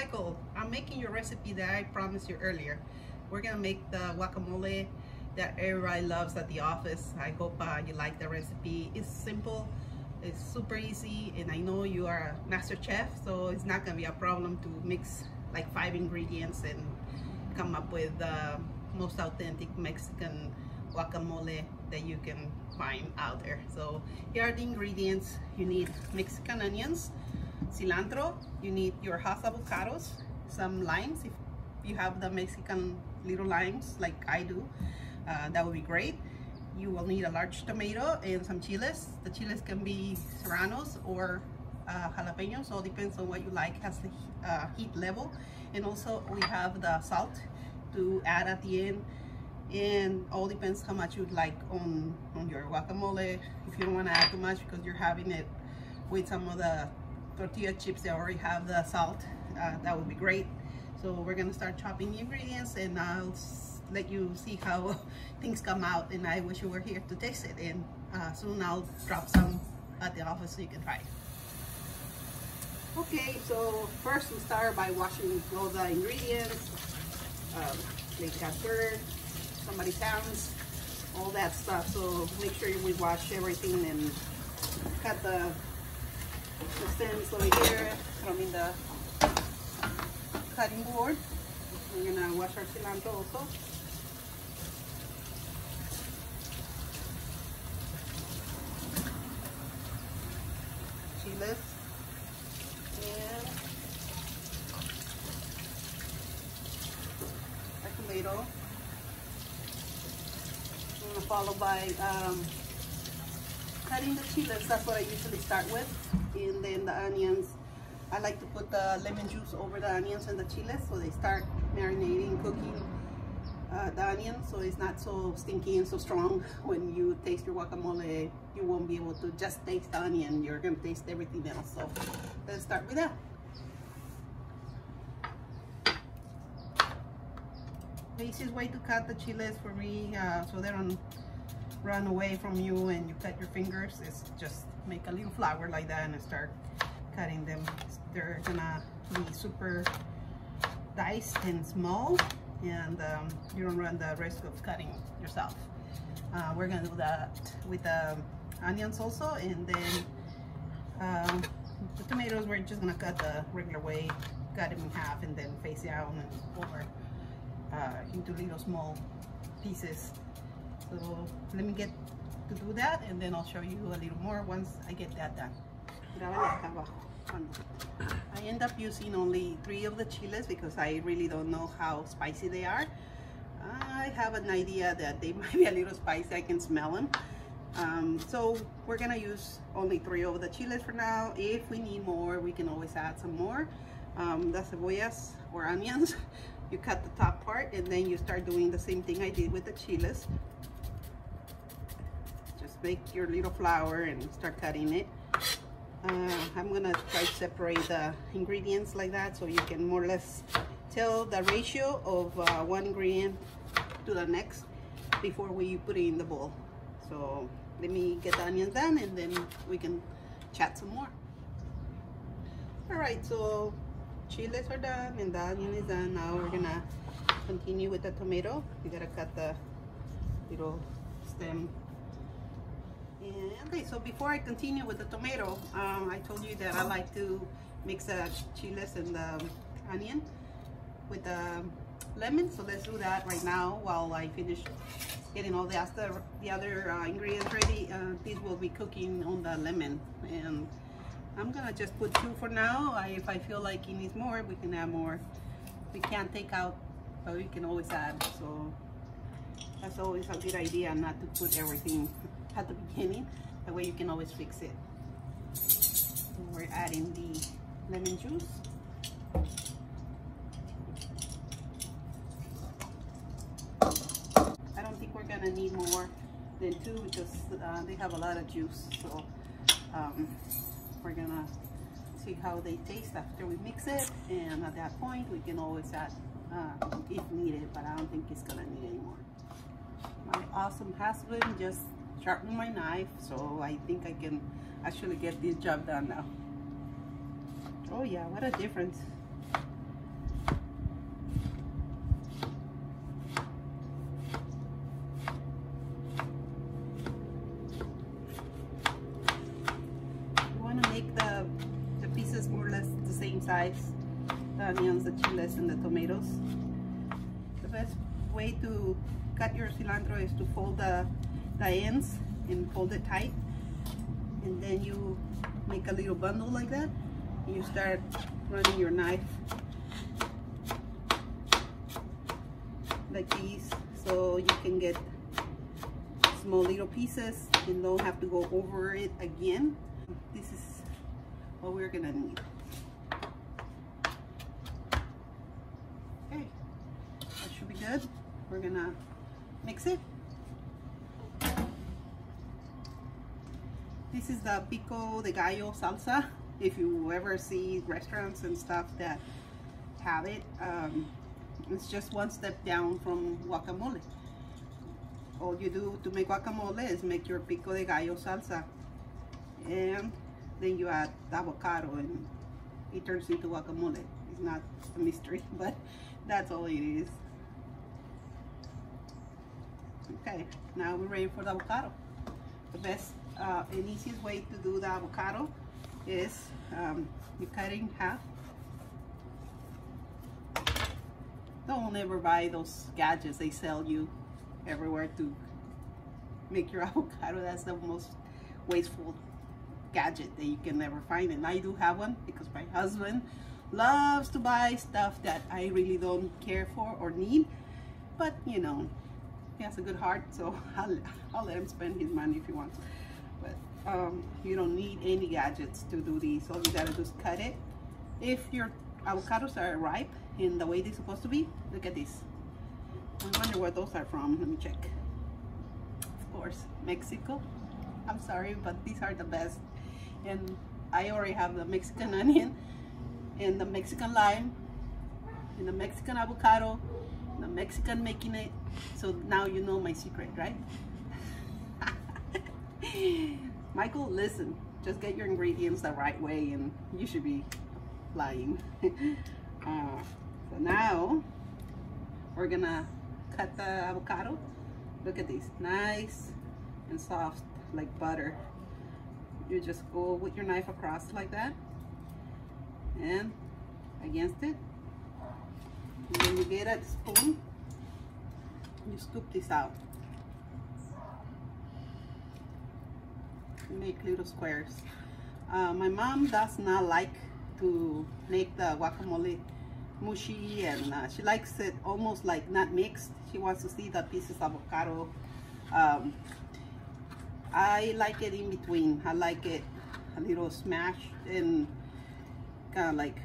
Michael. I'm making your recipe that I promised you earlier. We're gonna make the guacamole that everybody loves at the office. I hope you like the recipe. It's simple, it's super easy, and I know you are a master chef, so it's not gonna be a problem to mix like 5 ingredients and come up with the most authentic Mexican guacamole that you can find out there. So here are the ingredients. You need Mexican onions, cilantro, you need your half avocados, some limes if you have the Mexican little limes like I do, that would be great. You will need a large tomato and some chiles. The chiles can be serranos or jalapenos, all depends on what you like, has the heat level. And also we have the salt to add at the end, and all depends how much you'd like on your guacamole. If you don't want to add too much because you're having it with some of the tortilla chips that already have the salt, that would be great. So we're gonna start chopping the ingredients, and I'll let you see how things come out, and I wish you were here to taste it. And soon I'll drop some at the office so you can try it. Okay, so first we start by washing all the ingredients, like dirt, somebody's hands, all that stuff. So make sure we wash everything and cut the stems over here from in the cutting board. We're gonna wash our cilantro also. Chiles and a tomato. I'm gonna follow by cutting the chiles. That's what I usually start with, and then the onions. I like to put the lemon juice over the onions and the chiles so they start marinating, cooking the onions, so it's not so stinky and so strong. When you taste your guacamole, you won't be able to just taste the onion, you're gonna taste everything else. So let's start with that. The easiest way to cut the chiles for me, so they don't run away from you and you cut your fingers, is just make a little flower like that and start cutting them. They're gonna be super diced and small, and you don't run the risk of cutting yourself. We're gonna do that with the onions also, and then the tomatoes we're just gonna cut the regular way, cut them in half and then face down and over into little small pieces. So let me get to do that, and then I'll show you a little more once I get that done. I end up using only 3 of the chiles because I really don't know how spicy they are. I have an idea that they might be a little spicy, I can smell them. So we're gonna use only 3 of the chiles for now. If we need more, we can always add some more. The cebollas or onions, you cut the top part and then you start doing the same thing I did with the chiles. Just make your little flower and start cutting it. I'm gonna try to separate the ingredients like that so you can more or less tell the ratio of one ingredient to the next before we put it in the bowl. So let me get the onions done and then we can chat some more. All right, so chiles are done and the onion is done. Now we're gonna continue with the tomato. You gotta cut the little stem. And okay, so before I continue with the tomato, I told you that I like to mix the chiles and the onion with the lemon. So let's do that right now while I finish getting all the other ingredients ready. These will be cooking on the lemon, and I'm gonna just put 2 for now. If I feel like it needs more, we can add more. We can't take out, but we can always add. So that's always a good idea, not to put everything at the beginning. That way you can always fix it. So we're adding the lemon juice. I don't think we're gonna need more than 2 because they have a lot of juice. So we're gonna see how they taste after we mix it, and at that point we can always add if needed, but I don't think it's gonna need any more. My awesome husband just sharpened my knife, so I think I can actually get this job done now. Oh yeah, what a difference. sides, the onions, the chiles, and the tomatoes. The best way to cut your cilantro is to fold the ends and fold it tight, and then you make a little bundle like that. You start running your knife like these, so you can get small little pieces and don't have to go over it again. This is what we're gonna need. Okay, that should be good. We're gonna mix it. This is the pico de gallo salsa. If you ever see restaurants and stuff that have it, it's just one step down from guacamole. All you do to make guacamole is make your pico de gallo salsa, and then you add the avocado and it turns into guacamole. It's not a mystery, but that's all it is. Okay, now we're ready for the avocado. The best and easiest way to do the avocado is you cut it in half. Don't ever buy those gadgets they sell you everywhere to make your avocado. That's the most wasteful gadget that you can ever find, and I do have one because my husband loves to buy stuff that I really don't care for or need, but you know, he has a good heart, so I'll let him spend his money if he wants. But you don't need any gadgets to do these. All you gotta do is cut it. If your avocados are ripe in the way they're supposed to be, look at this. I wonder where those are from. Let me check. Of course, Mexico. I'm sorry, but these are the best. And I already have the Mexican onion and the Mexican lime and the Mexican avocado, and the Mexican making it. So now you know my secret, right? Michael, listen, just get your ingredients the right way and you should be flying. So now we're gonna cut the avocado. Look at these, nice and soft like butter. You just go with your knife across like that and against it, and then you get a spoon, you scoop this out, make little squares. My mom does not like to make the guacamole mushy, and she likes it almost like not mixed. She wants to see the pieces of avocado. I like it in between. I like it a little smashed and kind of like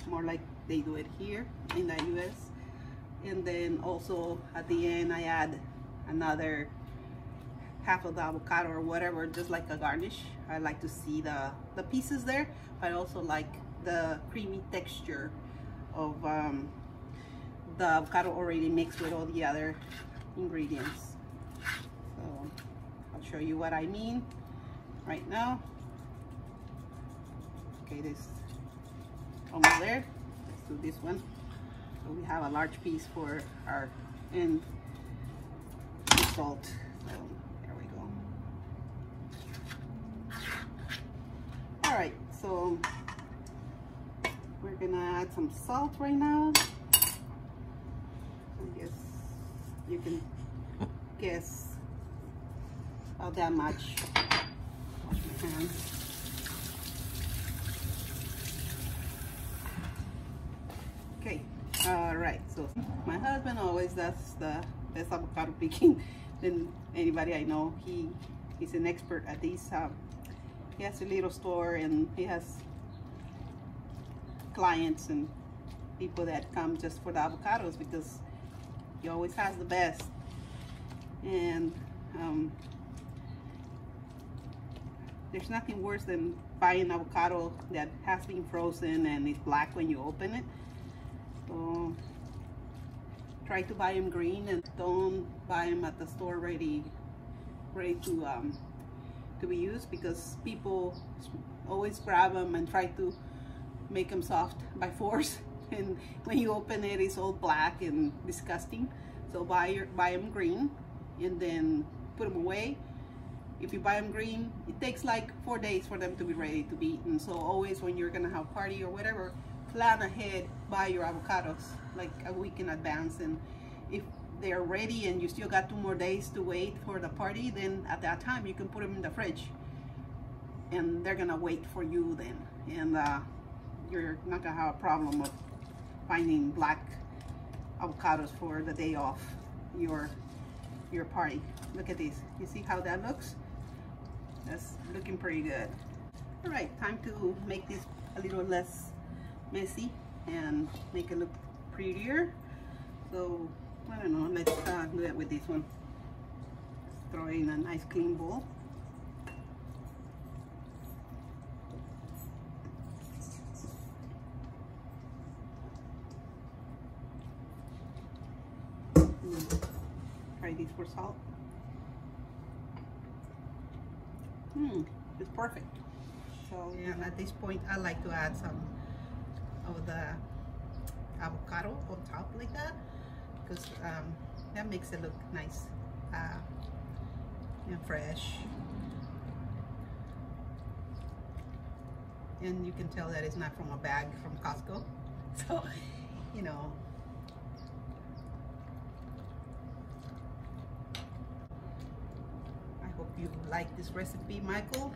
more like they do it here in the US. And then also at the end I add another half of the avocado or whatever, just like a garnish. I like to see the pieces there, but I also like the creamy texture of the avocado already mixed with all the other ingredients. So I'll show you what I mean right now. Okay, this almost there. Let's do this one. So we have a large piece for our end result. So there we go. All right, so we're gonna add some salt right now. I guess you can guess about that much. Wash my hands. Okay, all right, so my husband always does the best avocado picking than anybody I know. He's an expert at these. He has a little store and he has clients and people that come just for the avocados because he always has the best. And there's nothing worse than buying avocado that has been frozen and it's black when you open it. So try to buy them green and don't buy them at the store ready to be used, because people always grab them and try to make them soft by force, and when you open it, it's all black and disgusting. So buy them green and then put them away If you buy them green, it takes like 4 days for them to be ready to be eaten. So always when you're gonna have a party or whatever, plan ahead, buy your avocados like a week in advance. And if they're ready and you still got 2 more days to wait for the party, then at that time you can put them in the fridge and they're gonna wait for you then. And you're not gonna have a problem of finding black avocados for the day off your party. Look at this. You see how that looks? That's looking pretty good. All right, time to make this a little less messy and make it look prettier. So I don't know, let's do it with this one. Let's throw in a nice clean bowl. Try this for salt. It's perfect. So yeah, at this point I like to add some of the avocado on top like that, because that makes it look nice and fresh, and you can tell that it's not from a bag from Costco. So you know, hope you like this recipe, Michael.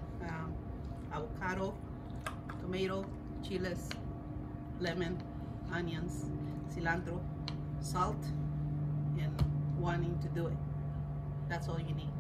Avocado, tomato, chiles, lemon, onions, cilantro, salt, and wanting to do it. That's all you need.